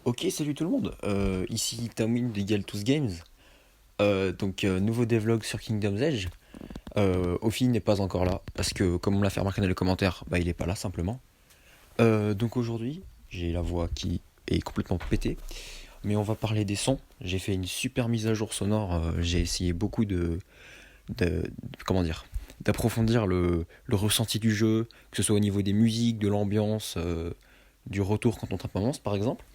Ok, salut tout le monde. Ici Tamin de Galtus Games. Nouveau devlog sur Kingdom's Edge. Ophi n'est pas encore là parce que, comme on l'a fait remarquer dans les commentaires, bah, il est pas là simplement. Donc aujourd'hui, j'ai la voix qui est complètement pétée, mais on va parler des sons. J'ai fait une super mise à jour sonore. J'ai essayé beaucoup de- comment dire, d'approfondir le ressenti du jeu, que ce soit au niveau des musiques, de l'ambiance, du retour quand on tape un monstre par exemple.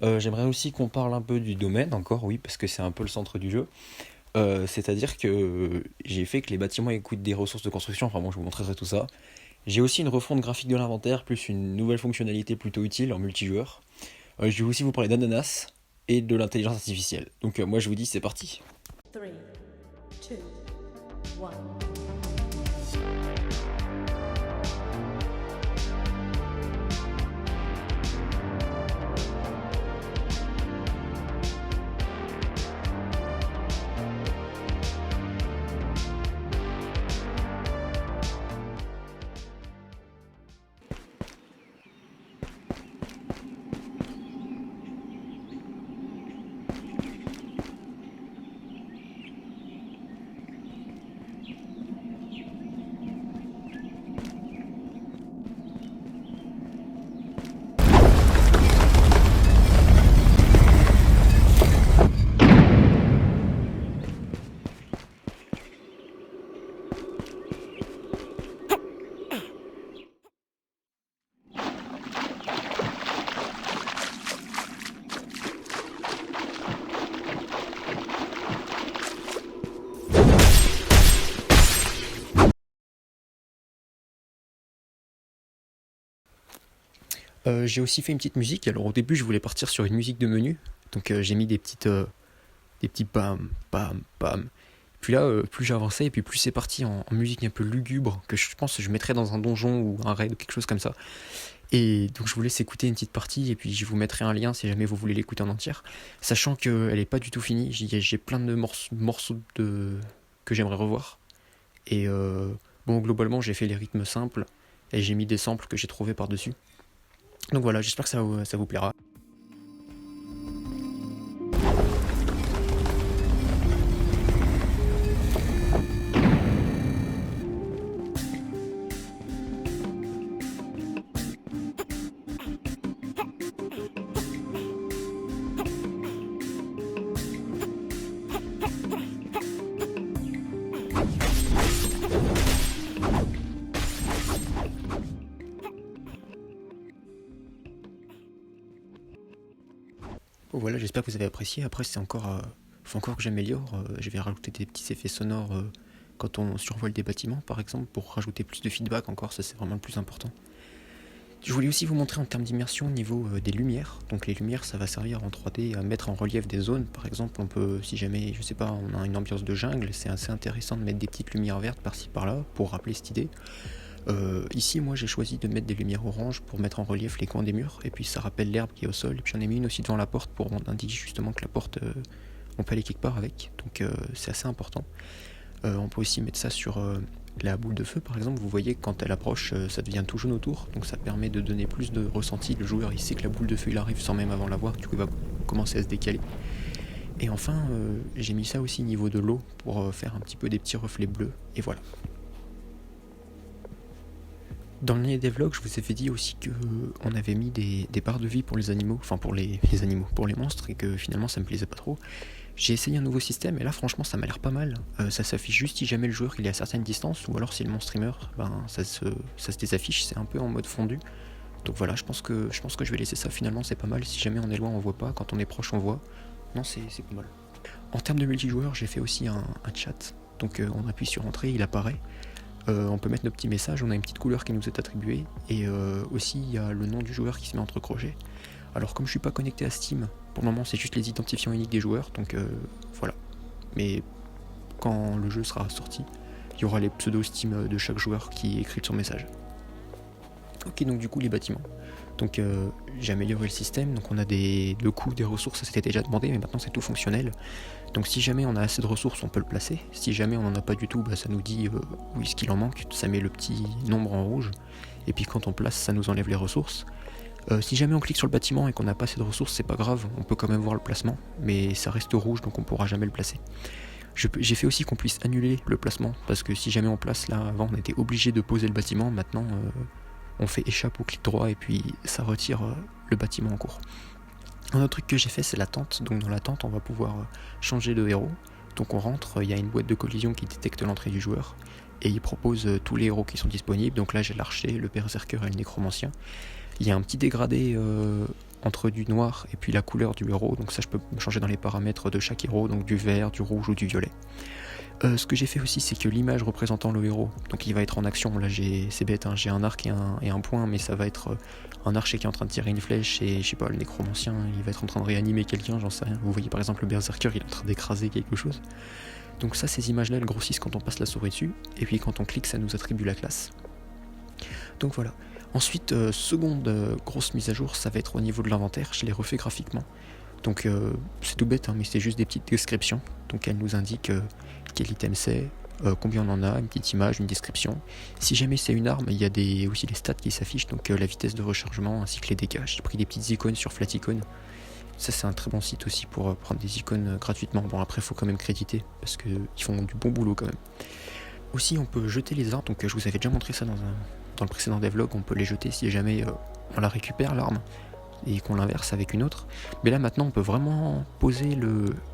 J'aimerais aussi qu'on parle un peu du domaine encore, oui, parce que c'est un peu le centre du jeu. C'est-à-dire que j'ai fait que les bâtiments écoutent des ressources de construction, enfin bon, je vous montrerai tout ça. J'ai aussi une refonte graphique de l'inventaire, plus une nouvelle fonctionnalité plutôt utile en multijoueur. Je vais aussi vous parler d'ananas et de l'intelligence artificielle. Moi je vous dis c'est parti. 3, 2, 1. J'ai aussi fait une petite musique. Alors au début je voulais partir sur une musique de menu, j'ai mis des petits pam pam pam. Puis là, plus j'avançais et puis plus c'est parti en musique un peu lugubre que je pense que je mettrais dans un donjon ou un raid ou quelque chose comme ça. Et donc je vous laisse écouter une petite partie et puis je vous mettrai un lien si jamais vous voulez l'écouter en entière. Sachant qu'elle est pas du tout finie, j'ai plein de morceaux que j'aimerais revoir. Et bon, globalement j'ai fait les rythmes simples et j'ai mis des samples que j'ai trouvés par-dessus. Donc voilà, j'espère que ça vous plaira. Bon, voilà, j'espère que vous avez apprécié. Après, faut encore que j'améliore. Je vais rajouter des petits effets sonores quand on survole des bâtiments, par exemple, pour rajouter plus de feedback encore. Ça, c'est vraiment le plus important. Je voulais aussi vous montrer en termes d'immersion au niveau des lumières. Donc les lumières, ça va servir en 3D à mettre en relief des zones. Par exemple, on peut, si jamais, je sais pas, on a une ambiance de jungle, c'est assez intéressant de mettre des petites lumières vertes par-ci par-là pour rappeler cette idée. Ici, moi, j'ai choisi de mettre des lumières oranges pour mettre en relief les coins des murs, et puis ça rappelle l'herbe qui est au sol. Et puis j'en ai mis une aussi devant la porte pour indiquer justement que la porte, on peut aller quelque part avec. C'est assez important. On peut aussi mettre ça sur la boule de feu, par exemple. Vous voyez que quand elle approche, ça devient tout jaune autour, donc ça permet de donner plus de ressenti. Le joueur, il sait que la boule de feu, il arrive sans même avant la voir, du coup, il va commencer à se décaler. Et enfin, j'ai mis ça aussi au niveau de l'eau pour faire un petit peu des petits reflets bleus, et voilà. Dans le dernier devlog, je vous avais dit aussi que on avait mis des barres de vie pour les animaux, enfin pour les animaux, pour les monstres, et que finalement ça me plaisait pas trop. J'ai essayé un nouveau système et là franchement ça m'a l'air pas mal. Ça s'affiche juste si jamais le joueur il est à certaines distances, ou alors si le monstre meurt, ben ça se désaffiche, c'est un peu en mode fondu. Donc voilà, je pense que je vais laisser ça, finalement c'est pas mal. Si jamais on est loin on voit pas, quand on est proche on voit. Non, c'est pas mal. En termes de multijoueur, j'ai fait aussi un chat. On appuie sur entrée, il apparaît. On peut mettre nos petits messages, on a une petite couleur qui nous est attribuée, et aussi il y a le nom du joueur qui se met entre crochets. Alors comme je suis pas connecté à Steam, pour le moment c'est juste les identifiants uniques des joueurs, voilà. Mais quand le jeu sera sorti, il y aura les pseudos Steam de chaque joueur qui écrit son message. Ok, donc du coup les bâtiments. J'ai amélioré le système, donc on a le coût des ressources, ça s'était déjà demandé, mais maintenant c'est tout fonctionnel. Donc si jamais on a assez de ressources, on peut le placer. Si jamais on n'en a pas du tout, bah, ça nous dit où est-ce qu'il en manque, ça met le petit nombre en rouge. Et puis quand on place, ça nous enlève les ressources. Si jamais on clique sur le bâtiment et qu'on n'a pas assez de ressources, c'est pas grave, on peut quand même voir le placement, mais ça reste rouge donc on pourra jamais le placer. J'ai fait aussi qu'on puisse annuler le placement, parce que si jamais on place là, avant on était obligé de poser le bâtiment, maintenant on fait échappe au clic droit et puis ça retire le bâtiment en cours. Un autre truc que j'ai fait, c'est la tente. Donc dans la tente, on va pouvoir changer de héros. Donc on rentre, il y a une boîte de collision qui détecte l'entrée du joueur et il propose tous les héros qui sont disponibles. Donc là j'ai l'archer, le berserker et le nécromancien. Il y a un petit dégradé entre du noir et puis la couleur du héros. Donc ça je peux changer dans les paramètres de chaque héros, donc du vert, du rouge ou du violet. Ce que j'ai fait aussi, c'est que l'image représentant le héros, donc il va être en action. Là c'est bête, hein, j'ai un arc et un point, mais ça va être un archer qui est en train de tirer une flèche et je sais pas, le nécromancien il va être en train de réanimer quelqu'un, j'en sais rien. Vous voyez par exemple le berserker, il est en train d'écraser quelque chose. Donc ça, ces images là elles grossissent quand on passe la souris dessus, et puis quand on clique ça nous attribue la classe. Donc voilà. Ensuite, seconde grosse mise à jour, ça va être au niveau de l'inventaire, je l'ai refait graphiquement. Donc c'est tout bête, hein, mais c'est juste des petites descriptions. Donc elle nous indique quel item c'est, combien on en a, une petite image, une description. Si jamais c'est une arme, il y a aussi les stats qui s'affichent, donc la vitesse de rechargement ainsi que les dégâts. J'ai pris des petites icônes sur Flaticon. Ça c'est un très bon site aussi pour prendre des icônes gratuitement. Bon après il faut quand même créditer, parce qu'ils font du bon boulot quand même. Aussi on peut jeter les armes, donc je vous avais déjà montré ça dans le précédent devlog, on peut les jeter si jamais on la récupère l'arme et qu'on l'inverse avec une autre. Mais là maintenant on peut vraiment poser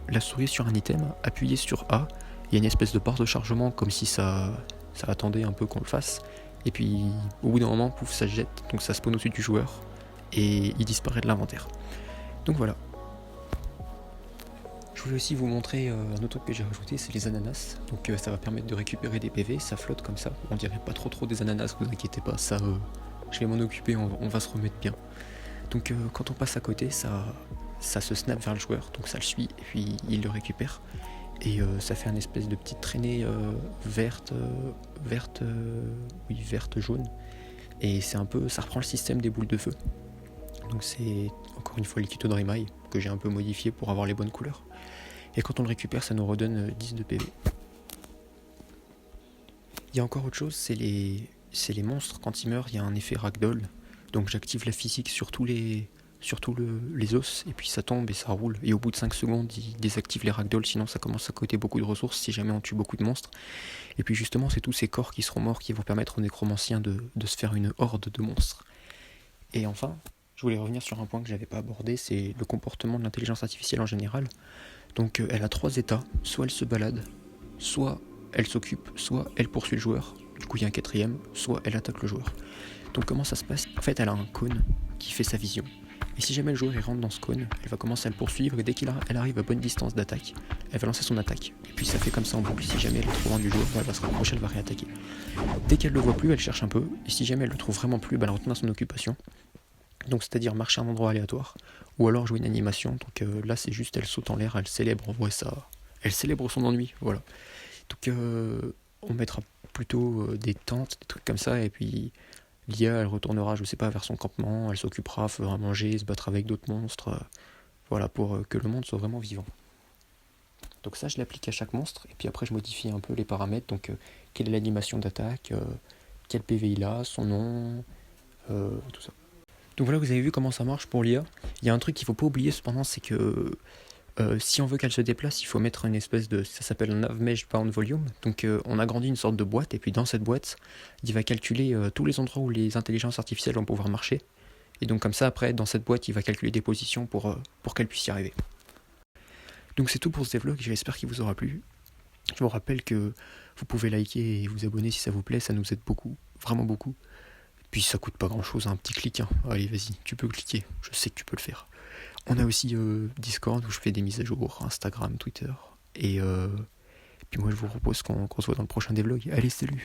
la souris sur un item, appuyer sur A, il y a une espèce de barre de chargement comme si ça attendait un peu qu'on le fasse, et puis au bout d'un moment pouf ça se jette, donc ça spawn au-dessus du joueur et il disparaît de l'inventaire. Donc voilà. Je voulais aussi vous montrer un autre truc que j'ai rajouté, c'est les ananas. Donc ça va permettre de récupérer des PV, ça flotte comme ça. On dirait pas trop des ananas, vous inquiétez pas, ça je vais m'en occuper, on va se remettre bien. Donc quand on passe à côté, ça se snap vers le joueur, donc ça le suit et puis il le récupère. Et ça fait une espèce de petite traînée verte jaune. Et c'est un peu, ça reprend le système des boules de feu. Donc c'est encore une fois les tutos de Rimail que j'ai un peu modifié pour avoir les bonnes couleurs. Et quand on le récupère, ça nous redonne 10 de PV. Il y a encore autre chose, c'est les monstres. Quand ils meurent, il y a un effet ragdoll. Donc j'active la physique sur tous les os, et puis ça tombe et ça roule. Et au bout de 5 secondes, il désactive les ragdolls, sinon ça commence à coûter beaucoup de ressources si jamais on tue beaucoup de monstres. Et puis justement, c'est tous ces corps qui seront morts qui vont permettre aux nécromanciens de se faire une horde de monstres. Et enfin, je voulais revenir sur un point que j'avais pas abordé, c'est le comportement de l'intelligence artificielle en général. Donc elle a 3 états, soit elle se balade, soit elle s'occupe, soit elle poursuit le joueur. Du coup il y a un 4ème, soit elle attaque le joueur. Donc comment ça se passe ? En fait elle a un cône qui fait sa vision. Et si jamais le joueur il rentre dans ce cône, elle va commencer à le poursuivre et dès qu'elle arrive à bonne distance d'attaque, elle va lancer son attaque. Et puis ça fait comme ça en boucle, si jamais elle est trop loin du joueur, elle va se rapprocher, elle va réattaquer. Dès qu'elle le voit plus, elle cherche un peu, et si jamais elle le trouve vraiment plus, elle retourne à son occupation. Donc c'est-à-dire marcher à un endroit aléatoire, ou alors jouer une animation. Donc là c'est juste elle saute en l'air, elle célèbre, en vrai ça, elle célèbre son ennui, voilà. Donc on mettra plutôt des tentes, des trucs comme ça, et puis l'IA elle retournera, je sais pas, vers son campement, elle s'occupera, fera manger, se battra avec d'autres monstres, voilà, pour que le monde soit vraiment vivant. Donc ça je l'applique à chaque monstre, et puis après je modifie un peu les paramètres, donc quelle est l'animation d'attaque, quel PV il a, son nom, tout ça. Donc voilà, vous avez vu comment ça marche pour l'IA. Il y a un truc qu'il ne faut pas oublier cependant, c'est que si on veut qu'elle se déplace, il faut mettre une espèce de... ça s'appelle un Navmesh Bound Volume. Donc on agrandit une sorte de boîte, et puis dans cette boîte, il va calculer tous les endroits où les intelligences artificielles vont pouvoir marcher. Et donc comme ça, après, dans cette boîte, il va calculer des positions pour qu'elles puissent y arriver. Donc c'est tout pour ce devlog, j'espère qu'il vous aura plu. Je vous rappelle que vous pouvez liker et vous abonner si ça vous plaît, ça nous aide beaucoup, vraiment beaucoup. Puis ça coûte pas grand chose, un petit clic, hein. Allez vas-y, tu peux cliquer, je sais que tu peux le faire. On a aussi Discord où je fais des mises à jour, Instagram, Twitter, et puis moi je vous propose qu'on se voit dans le prochain devlog. Allez salut.